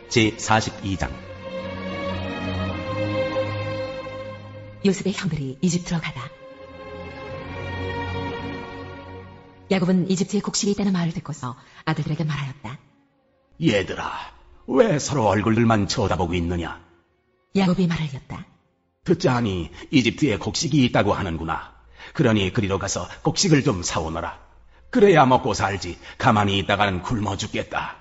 제42장. 요셉의 형들이 이집트로 가다. 야곱은 이집트에 곡식이 있다는 말을 듣고서 아들들에게 말하였다. 얘들아, 왜 서로 얼굴들만 쳐다보고 있느냐? 야곱이 말하였다. 듣자하니 이집트에 곡식이 있다고 하는구나. 그러니 그리로 가서 곡식을 좀 사오너라. 그래야 먹고 살지. 가만히 있다가는 굶어 죽겠다.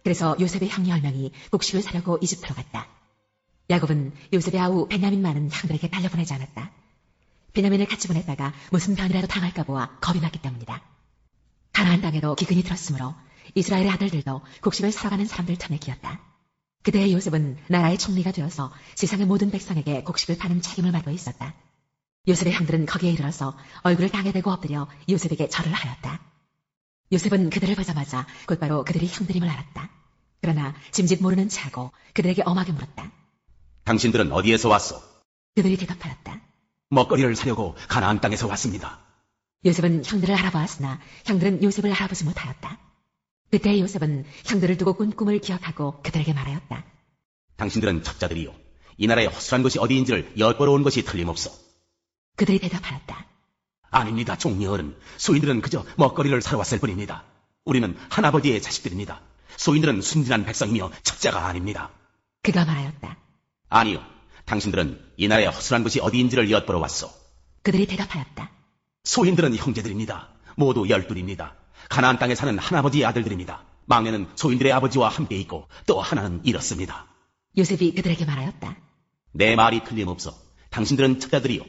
그래서 요셉의 형 10명이 곡식을 사려고 이집트로 갔다. 야곱은 요셉의 아우 베냐민 많은 형들에게 달려보내지 않았다. 베냐민을 같이 보냈다가 무슨 변이라도 당할까 보아 겁이 났기 때문이다. 가나안 땅에도 기근이 들었으므로 이스라엘의 아들들도 곡식을 사러 가는 사람들 틈에 끼었다. 그때 요셉은 나라의 총리가 되어서 세상의 모든 백성에게 곡식을 파는 책임을 맡고 있었다. 요셉의 형들은 거기에 이르러서 얼굴을 땅에 대고 엎드려 요셉에게 절을 하였다. 요셉은 그들을 보자마자 곧바로 그들이 형들임을 알았다. 그러나 짐짓 모르는 체하고 그들에게 엄하게 물었다. 당신들은 어디에서 왔소? 그들이 대답하였다. 먹거리를 사려고 가나안 땅에서 왔습니다. 요셉은 형들을 알아보았으나 형들은 요셉을 알아보지 못하였다. 그때 요셉은 형들을 두고 꾼 꿈을 기억하고 그들에게 말하였다. 당신들은 첩자들이요, 이 나라의 허술한 것이 어디인지를 엿보러 온 것이 틀림없어. 그들이 대답하였다. 아닙니다, 종리 어른. 소인들은 그저 먹거리를 사러 왔을 뿐입니다. 우리는 할아버지의 자식들입니다. 소인들은 순진한 백성이며 첩자가 아닙니다. 그가 말하였다. 아니요, 당신들은 이 나라의 허술한 것이 어디인지를 엿보러 왔소. 그들이 대답하였다. 소인들은 형제들입니다. 모두 12입니다. 가나안 땅에 사는 할아버지의 아들들입니다. 막내는 소인들의 아버지와 함께 있고 또 하나는 이렇습니다. 요셉이 그들에게 말하였다. 내 말이 틀림없어. 당신들은 첩자들이요.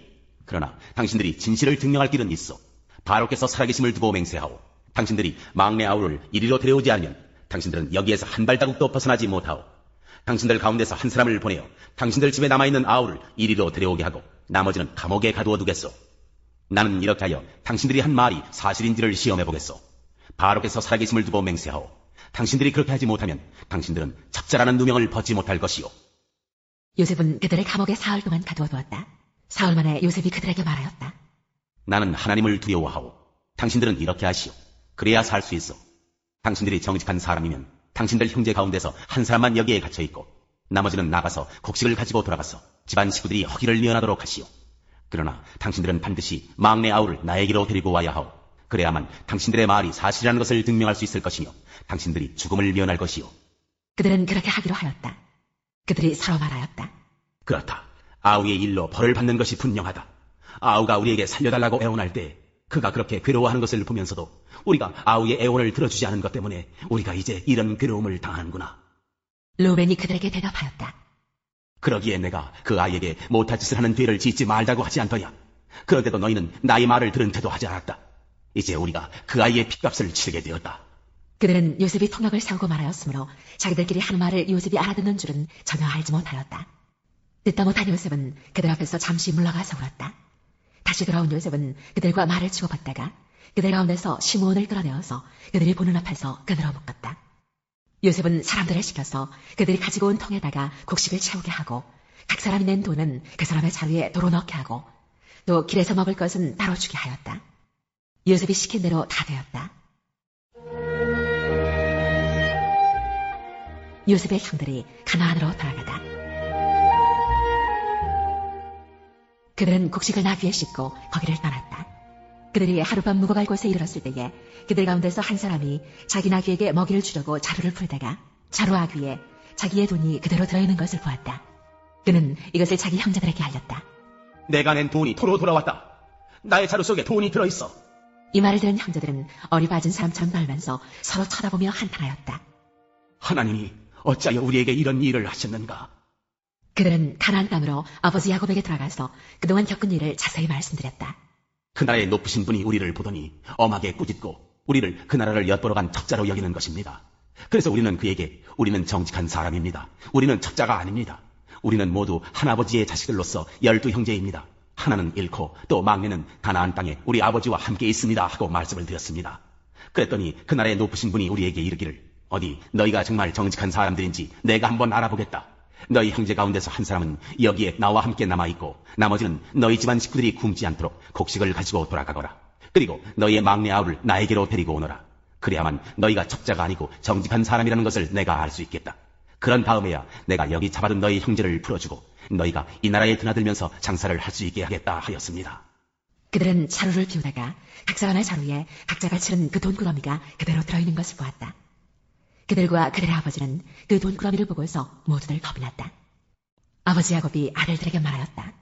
그러나 당신들이 진실을 증명할 길은 있어. 바로께서 살아계심을 두고 맹세하오. 당신들이 막내 아우를 이리로 데려오지 않으면 당신들은 여기에서 한 발자국도 벗어나지 못하오. 당신들 가운데서 한 사람을 보내어 당신들 집에 남아있는 아우를 이리로 데려오게 하고 나머지는 감옥에 가두어 두겠소. 나는 이렇게 하여 당신들이 한 말이 사실인지를 시험해보겠소. 바로께서 살아계심을 두고 맹세하오. 당신들이 그렇게 하지 못하면 당신들은 첩자라는 누명을 벗지 못할 것이오. 요셉은 그들의 감옥에 사흘 동안 가두어두었다. 사흘 만에 요셉이 그들에게 말하였다. 나는 하나님을 두려워하오. 당신들은 이렇게 하시오. 그래야 살 수 있어. 당신들이 정직한 사람이면 당신들 형제 가운데서 한 사람만 여기에 갇혀있고 나머지는 나가서 곡식을 가지고 돌아가서 집안 식구들이 허기를 미연하도록 하시오. 그러나 당신들은 반드시 막내 아우를 나에게로 데리고 와야 하오. 그래야만 당신들의 말이 사실이라는 것을 증명할 수 있을 것이며 당신들이 죽음을 면할 것이오. 그들은 그렇게 하기로 하였다. 그들이 서로 말하였다. 그렇다. 아우의 일로 벌을 받는 것이 분명하다. 아우가 우리에게 살려달라고 애원할 때 그가 그렇게 괴로워하는 것을 보면서도 우리가 아우의 애원을 들어주지 않은 것 때문에 우리가 이제 이런 괴로움을 당하는구나. 루벤이 그들에게 대답하였다. 그러기에 내가 그 아이에게 못할 짓을 하는 죄를 짓지 말자고 하지 않더냐. 그런데도 너희는 나의 말을 들은 채도 하지 않았다. 이제 우리가 그 아이의 핏값을 치르게 되었다. 그들은 요셉이 통역을 세우고 말하였으므로 자기들끼리 하는 말을 요셉이 알아듣는 줄은 전혀 알지 못하였다. 듣다 못한 요셉은 그들 앞에서 잠시 물러가서 울었다. 다시 돌아온 요셉은 그들과 말을 주고받다가 그들 가운데서 시므온을 끌어내어서 그들이 보는 앞에서 끈으로 묶었다. 요셉은 사람들을 시켜서 그들이 가지고 온 통에다가 곡식을 채우게 하고 각 사람이 낸 돈은 그 사람의 자루에 도로 넣게 하고 또 길에서 먹을 것은 따로 주게 하였다. 요셉이 시킨 대로 다 되었다. 요셉의 형들이 가나안으로 돌아가다. 그들은 곡식을 나귀에 싣고 거기를 떠났다. 그들이 하룻밤 묵어갈 곳에 이르렀을 때에 그들 가운데서 한 사람이 자기 나귀에게 먹이를 주려고 자루를 풀다가 자루 아귀에 자기의 돈이 그대로 들어있는 것을 보았다. 그는 이것을 자기 형제들에게 알렸다. 내가 낸 돈이 도로 돌아왔다. 나의 자루 속에 돈이 들어있어. 이 말을 들은 형제들은 어리 빠진 사람처럼 떨면서 서로 쳐다보며 한탄하였다. 하나님이 어찌하여 우리에게 이런 일을 하셨는가? 그들은 가나안 땅으로 아버지 야곱에게 들어가서 그동안 겪은 일을 자세히 말씀드렸다. 그 나라의 높으신 분이 우리를 보더니 엄하게 꾸짖고 우리를 그 나라를 엿보러 간 첩자로 여기는 것입니다. 그래서 우리는 그에게 우리는 정직한 사람입니다. 우리는 첩자가 아닙니다. 우리는 모두 한아버지의 자식들로서 12형제입니다. 하나는 잃고 또 막내는 가나안 땅에 우리 아버지와 함께 있습니다 하고 말씀을 드렸습니다. 그랬더니 그 나라의 높으신 분이 우리에게 이르기를 어디 너희가 정말 정직한 사람들인지 내가 한번 알아보겠다. 너희 형제 가운데서 한 사람은 여기에 나와 함께 남아있고 나머지는 너희 집안 식구들이 굶지 않도록 곡식을 가지고 돌아가거라. 그리고 너희의 막내 아우를 나에게로 데리고 오너라. 그래야만 너희가 첩자가 아니고 정직한 사람이라는 것을 내가 알 수 있겠다. 그런 다음에야 내가 여기 잡아둔 너희 형제를 풀어주고 너희가 이 나라에 드나들면서 장사를 할 수 있게 하겠다 하였습니다. 그들은 자루를 비우다가 각 사람의 자루에 각자가 치른 그 돈구러미가 그대로 들어있는 것을 보았다. 그들과 그들의 아버지는 그 돈구러미를 보고서 모두들 겁이 났다. 아버지 야곱이 아들들에게 말하였다.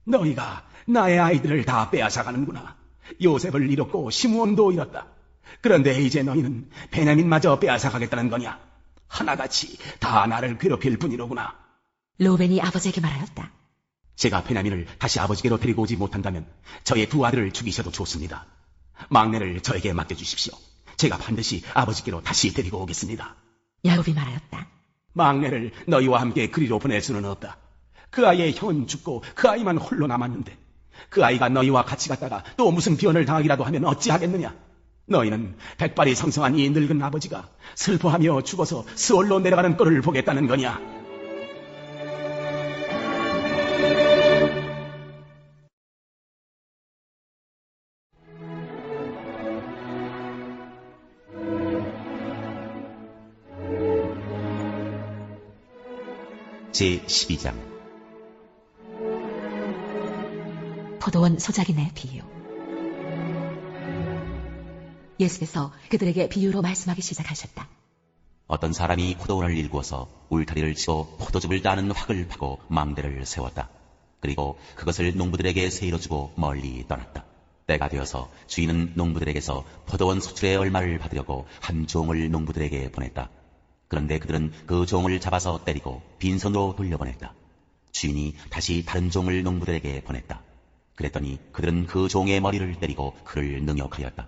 너희가 나의 아이들을 다 빼앗아가는구나. 요셉을 잃었고 시므온도 잃었다. 그런데 이제 너희는 베냐민마저 빼앗아가겠다는 거냐? 하나같이 다 나를 괴롭힐 뿐이로구나. 르우벤이 아버지에게 말하였다. 제가 베냐민을 다시 아버지께로 데리고 오지 못한다면 저의 두 아들을 죽이셔도 좋습니다. 막내를 저에게 맡겨주십시오. 제가 반드시 아버지께로 다시 데리고 오겠습니다. 야곱이 말하였다. 막내를 너희와 함께 그리로 보낼 수는 없다. 그 아이의 형은 죽고 그 아이만 홀로 남았는데 그 아이가 너희와 같이 갔다가 또 무슨 변을 당하기라도 하면 어찌하겠느냐? 너희는 백발이 성성한 이 늙은 아버지가 슬퍼하며 죽어서 스올로 내려가는 꼴을 보겠다는 거냐? 제12장 포도원 소작인의 비유. 예수께서 그들에게 비유로 말씀하기 시작하셨다. 어떤 사람이 포도원을 일구어서 울타리를 치고 포도즙을 따는 확을 파고 망대를 세웠다. 그리고 그것을 농부들에게 세일로 주고 멀리 떠났다. 때가 되어서 주인은 농부들에게서 포도원 소출의 얼마를 받으려고 한 종을 농부들에게 보냈다. 그런데 그들은 그 종을 잡아서 때리고 빈손으로 돌려보냈다. 주인이 다시 다른 종을 농부들에게 보냈다. 그랬더니 그들은 그 종의 머리를 때리고 그를 능욕하였다.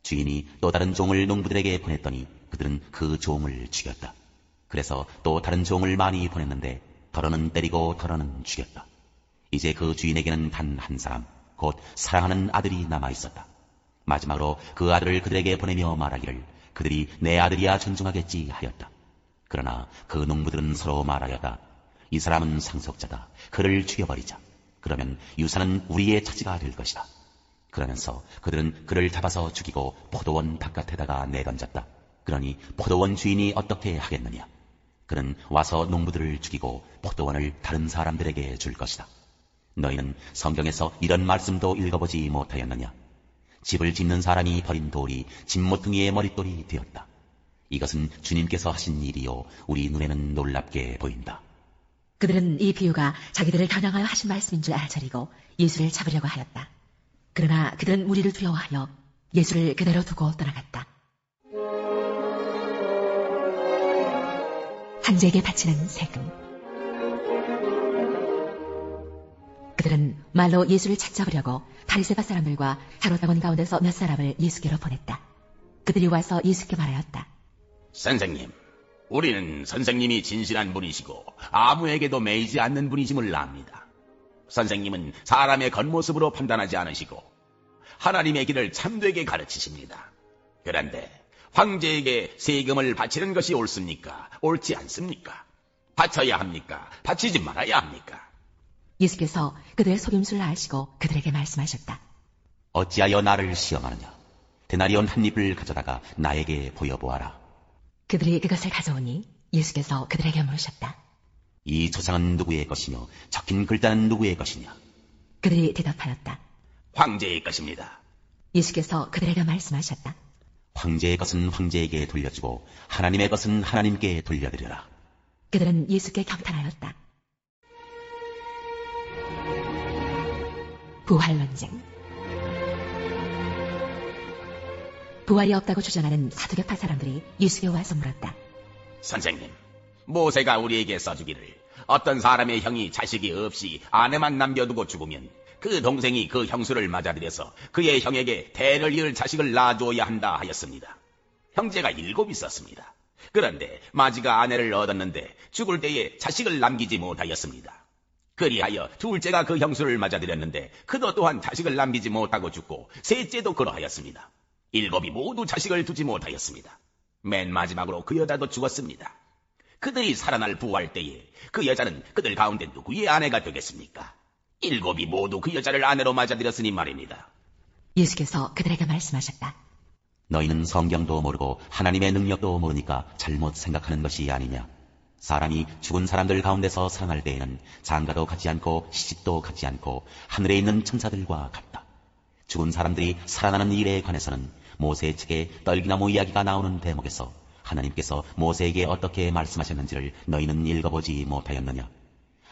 주인이 또 다른 종을 농부들에게 보냈더니 그들은 그 종을 죽였다. 그래서 또 다른 종을 많이 보냈는데 더러는 때리고 더러는 죽였다. 이제 그 주인에게는 단 한 사람, 곧 사랑하는 아들이 남아있었다. 마지막으로 그 아들을 그들에게 보내며 말하기를 그들이 내 아들이야 존중하겠지 하였다. 그러나 그 농부들은 서로 말하였다. 이 사람은 상속자다. 그를 죽여버리자. 그러면 유산은 우리의 차지가 될 것이다. 그러면서 그들은 그를 잡아서 죽이고 포도원 바깥에다가 내던졌다. 그러니 포도원 주인이 어떻게 하겠느냐? 그는 와서 농부들을 죽이고 포도원을 다른 사람들에게 줄 것이다. 너희는 성경에서 이런 말씀도 읽어보지 못하였느냐? 집을 짓는 사람이 버린 돌이 집모퉁이의 머릿돌이 되었다. 이것은 주님께서 하신 일이요 우리 눈에는 놀랍게 보인다. 그들은 이 비유가 자기들을 겨냥하여 하신 말씀인 줄 알아차리고 예수를 잡으려고 하였다. 그러나 그들은 무리를 두려워하여 예수를 그대로 두고 떠나갔다. 황제에게 바치는 세금. 그들은 말로 예수를 찾잡으려고 바리새파 사람들과 헤롯당원 가운데서 몇 사람을 예수께로 보냈다. 그들이 와서 예수께 말하였다. 선생님, 우리는 선생님이 진실한 분이시고 아무에게도 매이지 않는 분이심을 압니다. 선생님은 사람의 겉모습으로 판단하지 않으시고 하나님의 길을 참되게 가르치십니다. 그런데 황제에게 세금을 바치는 것이 옳습니까? 옳지 않습니까? 바쳐야 합니까? 바치지 말아야 합니까? 예수께서 그들의 속임수를 아시고 그들에게 말씀하셨다. 어찌하여 나를 시험하느냐? 데나리온 한 입을 가져다가 나에게 보여보아라. 그들이 그것을 가져오니 예수께서 그들에게 물으셨다. 이 조상은 누구의 것이며 적힌 글자는 누구의 것이냐? 그들이 대답하였다. 황제의 것입니다. 예수께서 그들에게 말씀하셨다. 황제의 것은 황제에게 돌려주고 하나님의 것은 하나님께 돌려드려라. 그들은 예수께 경탄하였다. 부활 논쟁. 부활이 없다고 주장하는 사두개파 사람들이 예수께 와서 물었다. 선생님, 모세가 우리에게 써주기를 어떤 사람의 형이 자식이 없이 아내만 남겨두고 죽으면 그 동생이 그 형수를 맞아들여서 그의 형에게 대를 이을 자식을 낳아주어야 한다 하였습니다. 형제가 7 있었습니다. 그런데 마지가 아내를 얻었는데 죽을 때에 자식을 남기지 못하였습니다. 그리하여 둘째가 그 형수를 맞아들였는데 그도 또한 자식을 남기지 못하고 죽고 셋째도 그러하였습니다. 7이 모두 자식을 두지 못하였습니다. 맨 마지막으로 그 여자도 죽었습니다. 그들이 살아날 부활 때에 그 여자는 그들 가운데 누구의 아내가 되겠습니까? 7이 모두 그 여자를 아내로 맞아들였으니 말입니다. 예수께서 그들에게 말씀하셨다. 너희는 성경도 모르고 하나님의 능력도 모르니까 잘못 생각하는 것이 아니냐? 사람이 죽은 사람들 가운데서 살아날 때에는 장가도 가지 않고 시집도 가지 않고 하늘에 있는 천사들과 같다. 죽은 사람들이 살아나는 일에 관해서는 모세의 책에 떨기나무 이야기가 나오는 대목에서 하나님께서 모세에게 어떻게 말씀하셨는지를 너희는 읽어보지 못하였느냐?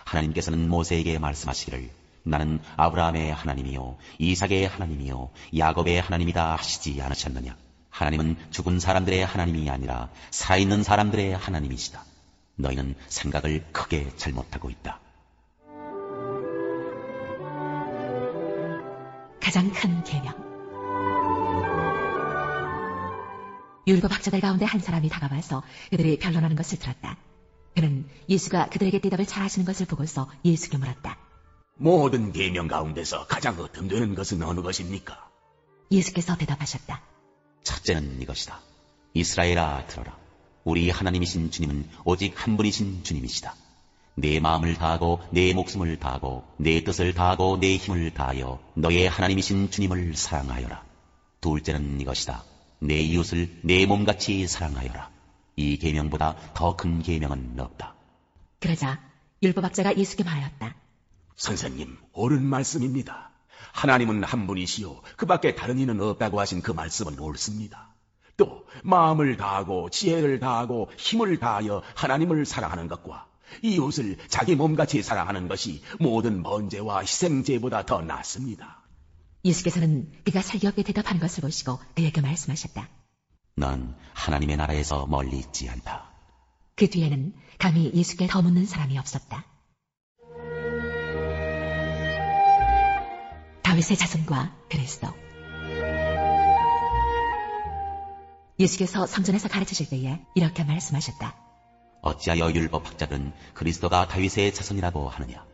하나님께서는 모세에게 말씀하시기를 나는 아브라함의 하나님이요 이삭의 하나님이요 야곱의 하나님이다 하시지 않으셨느냐? 하나님은 죽은 사람들의 하나님이 아니라 살아있는 사람들의 하나님이시다. 너희는 생각을 크게 잘못하고 있다. 가장 큰 계명. 율법학자들 가운데 한 사람이 다가와서 그들이 변론하는 것을 들었다. 그는 예수가 그들에게 대답을 잘하시는 것을 보고서 예수께 물었다. 모든 계명 가운데서 가장 으뜸되는 것은 어느 것입니까? 예수께서 대답하셨다. 첫째는 이것이다. 이스라엘아 들어라. 우리 하나님이신 주님은 오직 한 분이신 주님이시다. 내 마음을 다하고 내 목숨을 다하고 내 뜻을 다하고 내 힘을 다하여 너의 하나님이신 주님을 사랑하여라. 둘째는 이것이다. 내 이웃을 내 몸같이 사랑하여라. 이 계명보다 더 큰 계명은 없다. 그러자 율법학자가 예수께 말하였다. 선생님, 옳은 말씀입니다. 하나님은 한 분이시요 그 밖에 다른 이는 없다고 하신 그 말씀은 옳습니다. 또 마음을 다하고 지혜를 다하고 힘을 다하여 하나님을 사랑하는 것과 이웃을 자기 몸같이 사랑하는 것이 모든 번제와 희생제보다 더 낫습니다. 예수께서는 그가 살기없게 대답하는 것을 보시고 그에게 말씀하셨다. 넌 하나님의 나라에서 멀리 있지 않다. 그 뒤에는 감히 예수께 더 묻는 사람이 없었다. 다윗의 자손과 그리스도. 예수께서 성전에서 가르치실 때에 이렇게 말씀하셨다. 어찌하여 율법학자들은 그리스도가 다윗의 자손이라고 하느냐?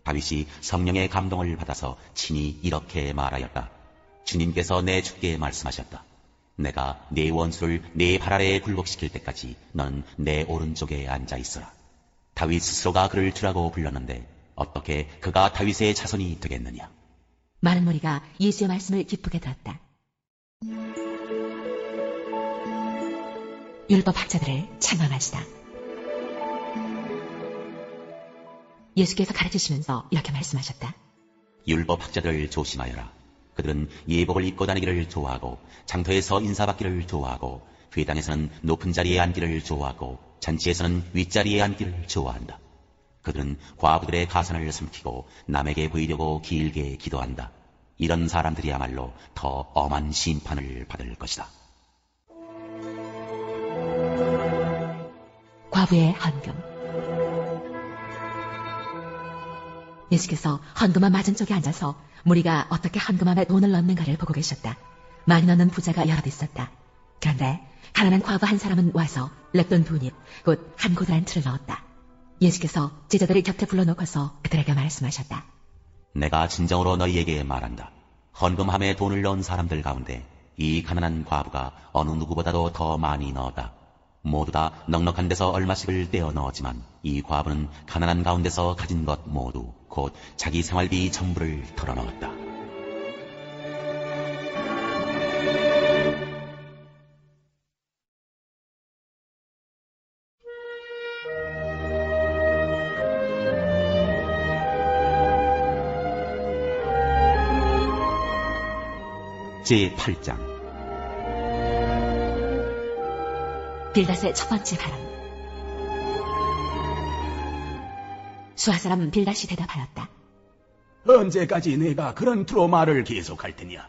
다윗이 성령의 감동을 받아서 친히 이렇게 말하였다. 주님께서 내 주께 말씀하셨다. 내가 내 원수를 내 발 아래에 굴복시킬 때까지 너는 내 오른쪽에 앉아 있어라. 다윗 스스로가 그를 주라고 불렀는데 어떻게 그가 다윗의 자손이 되겠느냐? 많은 무리가 예수의 말씀을 기쁘게 들었다. 율법학자들을 책망하시다. 예수께서 가르치시면서 이렇게 말씀하셨다. 율법학자들을 조심하여라. 그들은 예복을 입고 다니기를 좋아하고 장터에서 인사받기를 좋아하고 회당에서는 높은 자리에 앉기를 좋아하고 잔치에서는 윗자리에 앉기를 좋아한다. 그들은 과부들의 가산을 삼키고 남에게 보이려고 길게 기도한다. 이런 사람들이야말로 더 엄한 심판을 받을 것이다. 과부의 헌금. 예수께서 헌금함 맞은쪽에 앉아서 무리가 어떻게 헌금함에 돈을 넣는가를 보고 계셨다. 많이 넣는 부자가 여럿 있었다. 그런데 가난한 과부 한 사람은 와서 랩돈 2닙, 곧 한 고드란 틀을 넣었다. 예수께서 제자들을 곁에 불러놓고서 그들에게 말씀하셨다. 내가 진정으로 너희에게 말한다. 헌금함에 돈을 넣은 사람들 가운데 이 가난한 과부가 어느 누구보다도 더 많이 넣었다. 모두 다 넉넉한 데서 얼마씩을 떼어 넣었지만 이 과부는 가난한 가운데서 가진 것 모두 곧 자기 생활비 전부를 털어넣었다. 제8장 빌닷의 첫 번째 발언. 수하 사람 빌닷이 대답하였다. 언제까지 내가 그런 투로 말을 계속할 테냐?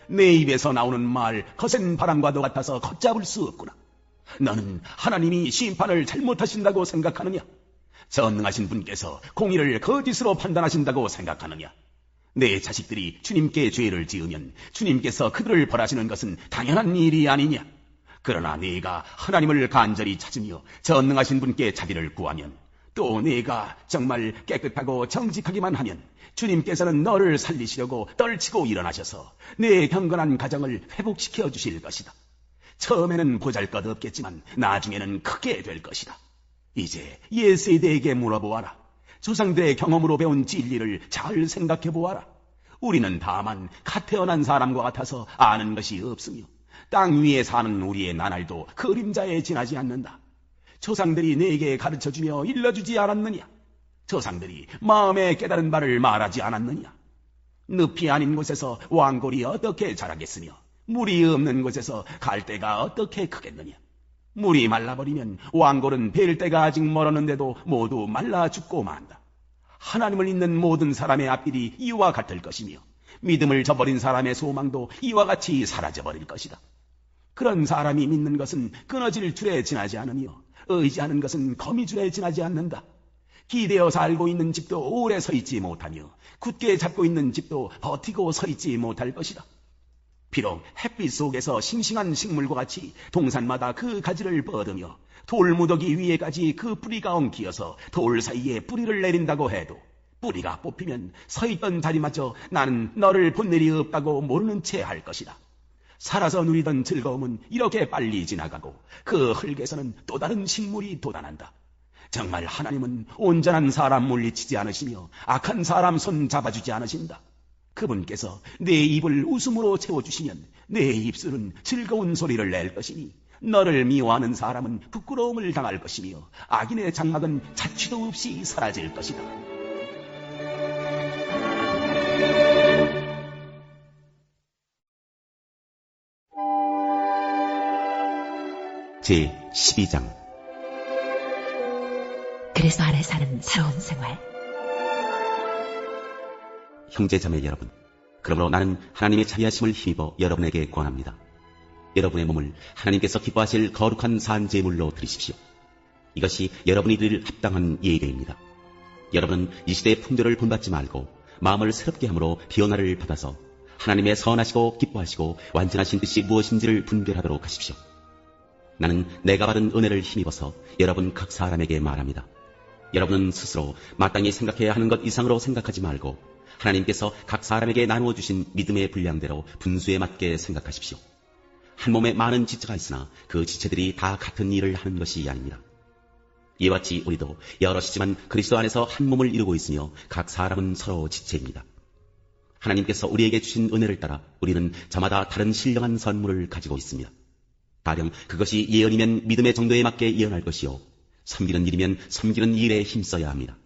내 입에서 나오는 말 거센 바람과도 같아서 걷잡을 수 없구나. 너는 하나님이 심판을 잘못하신다고 생각하느냐? 전능하신 분께서 공의를 거짓으로 판단하신다고 생각하느냐? 내 자식들이 주님께 죄를 지으면 주님께서 그들을 벌하시는 것은 당연한 일이 아니냐? 그러나 네가 하나님을 간절히 찾으며 전능하신 분께 자비를 구하면 또 네가 정말 깨끗하고 정직하기만 하면 주님께서는 너를 살리시려고 떨치고 일어나셔서 내 경건한 가정을 회복시켜 주실 것이다. 처음에는 보잘것없겠지만 나중에는 크게 될 것이다. 이제 옛 세대에게 물어보아라. 조상들의 경험으로 배운 진리를 잘 생각해 보아라. 우리는 다만 갓 태어난 사람과 같아서 아는 것이 없으며 땅 위에 사는 우리의 나날도 그림자에 지나지 않는다. 조상들이 내게 가르쳐주며 일러주지 않았느냐? 조상들이 마음에 깨달은 바를 말하지 않았느냐? 늪이 아닌 곳에서 왕골이 어떻게 자라겠으며 물이 없는 곳에서 갈대가 어떻게 크겠느냐? 물이 말라버리면 왕골은 벨 때가 아직 멀었는데도 모두 말라 죽고 만다. 하나님을 믿는 모든 사람의 앞길이 이와 같을 것이며 믿음을 저버린 사람의 소망도 이와 같이 사라져버릴 것이다. 그런 사람이 믿는 것은 끊어질 줄에 지나지 않으며 의지하는 것은 거미줄에 지나지 않는다. 기대어 살고 있는 집도 오래 서 있지 못하며 굳게 잡고 있는 집도 버티고 서 있지 못할 것이다. 비록 햇빛 속에서 싱싱한 식물과 같이 동산마다 그 가지를 뻗으며 돌무더기 위에까지 그 뿌리가 엉키어서 돌 사이에 뿌리를 내린다고 해도 뿌리가 뽑히면 서 있던 자리마저 나는 너를 본 일이 없다고 모르는 채 할 것이다. 살아서 누리던 즐거움은 이렇게 빨리 지나가고 그 흙에서는 또 다른 식물이 돋아난다. 정말 하나님은 온전한 사람 물리치지 않으시며 악한 사람 손 잡아주지 않으신다. 그분께서 내 입을 웃음으로 채워주시면 내 입술은 즐거운 소리를 낼 것이니 너를 미워하는 사람은 부끄러움을 당할 것이며 악인의 장막은 자취도 없이 사라질 것이다. 제 12장. 그리스도 안에 사는 새로운 생활. 형제자매 여러분, 그러므로 나는 하나님의 자비하심을 힘입어 여러분에게 권합니다. 여러분의 몸을 하나님께서 기뻐하실 거룩한 산제물로 드리십시오. 이것이 여러분이 드릴 합당한 예배입니다. 여러분은 이 시대의 풍조를 본받지 말고 마음을 새롭게 함으로 변화를 받아서 하나님의 선하시고 기뻐하시고 완전하신 뜻이 무엇인지를 분별하도록 하십시오. 나는 내가 받은 은혜를 힘입어서 여러분 각 사람에게 말합니다. 여러분은 스스로 마땅히 생각해야 하는 것 이상으로 생각하지 말고 하나님께서 각 사람에게 나누어 주신 믿음의 분량대로 분수에 맞게 생각하십시오. 한 몸에 많은 지체가 있으나 그 지체들이 다 같은 일을 하는 것이 아닙니다. 이와 같이 우리도 여럿이지만 그리스도 안에서 한 몸을 이루고 있으며 각 사람은 서로 지체입니다. 하나님께서 우리에게 주신 은혜를 따라 우리는 저마다 다른 신령한 선물을 가지고 있습니다. 가령 그것이 예언이면 믿음의 정도에 맞게 예언할 것이요, 섬기는 일이면 섬기는 일에 힘써야 합니다.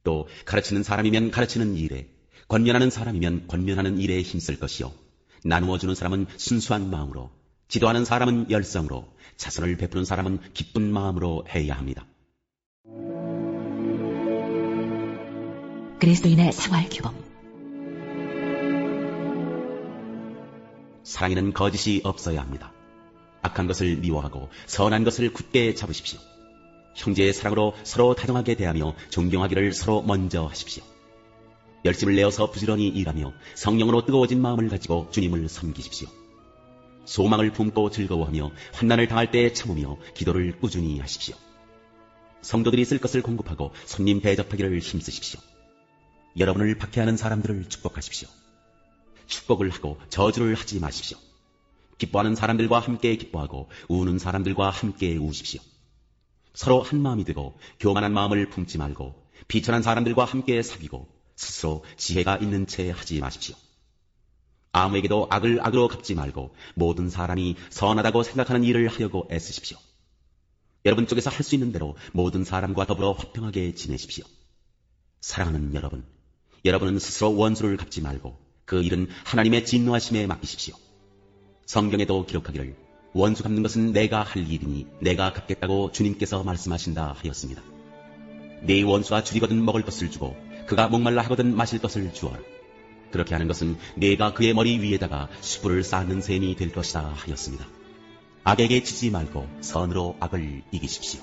또 가르치는 사람이면 가르치는 일에, 권면하는 사람이면 권면하는 일에 힘쓸 것이요, 나누어주는 사람은 순수한 마음으로, 지도하는 사람은 열성으로, 자선을 베푸는 사람은 기쁜 마음으로 해야 합니다. 그리스도인의 생활 규범. 사랑에는 거짓이 없어야 합니다. 악한 것을 미워하고 선한 것을 굳게 잡으십시오. 형제의 사랑으로 서로 다정하게 대하며 존경하기를 서로 먼저 하십시오. 열심을 내어서 부지런히 일하며 성령으로 뜨거워진 마음을 가지고 주님을 섬기십시오. 소망을 품고 즐거워하며 환난을 당할 때 참으며 기도를 꾸준히 하십시오. 성도들이 쓸 것을 공급하고 손님 대접하기를 힘쓰십시오. 여러분을 박해하는 사람들을 축복하십시오. 축복을 하고 저주를 하지 마십시오. 기뻐하는 사람들과 함께 기뻐하고 우는 사람들과 함께 우십시오. 서로 한 마음이 되고 교만한 마음을 품지 말고 비천한 사람들과 함께 사귀고 스스로 지혜가 있는 채 하지 마십시오. 아무에게도 악을 악으로 갚지 말고 모든 사람이 선하다고 생각하는 일을 하려고 애쓰십시오. 여러분 쪽에서 할 수 있는 대로 모든 사람과 더불어 화평하게 지내십시오. 사랑하는 여러분, 여러분은 스스로 원수를 갚지 말고 그 일은 하나님의 진노하심에 맡기십시오. 성경에도 기록하기를 원수 갚는 것은 내가 할 일이니 내가 갚겠다고 주님께서 말씀하신다 하였습니다. 네 원수가 줄이거든 먹을 것을 주고 그가 목말라 하거든 마실 것을 주어라. 그렇게 하는 것은 네가 그의 머리 위에다가 숯불을 쌓는 셈이 될 것이다 하였습니다. 악에게 지지 말고 선으로 악을 이기십시오.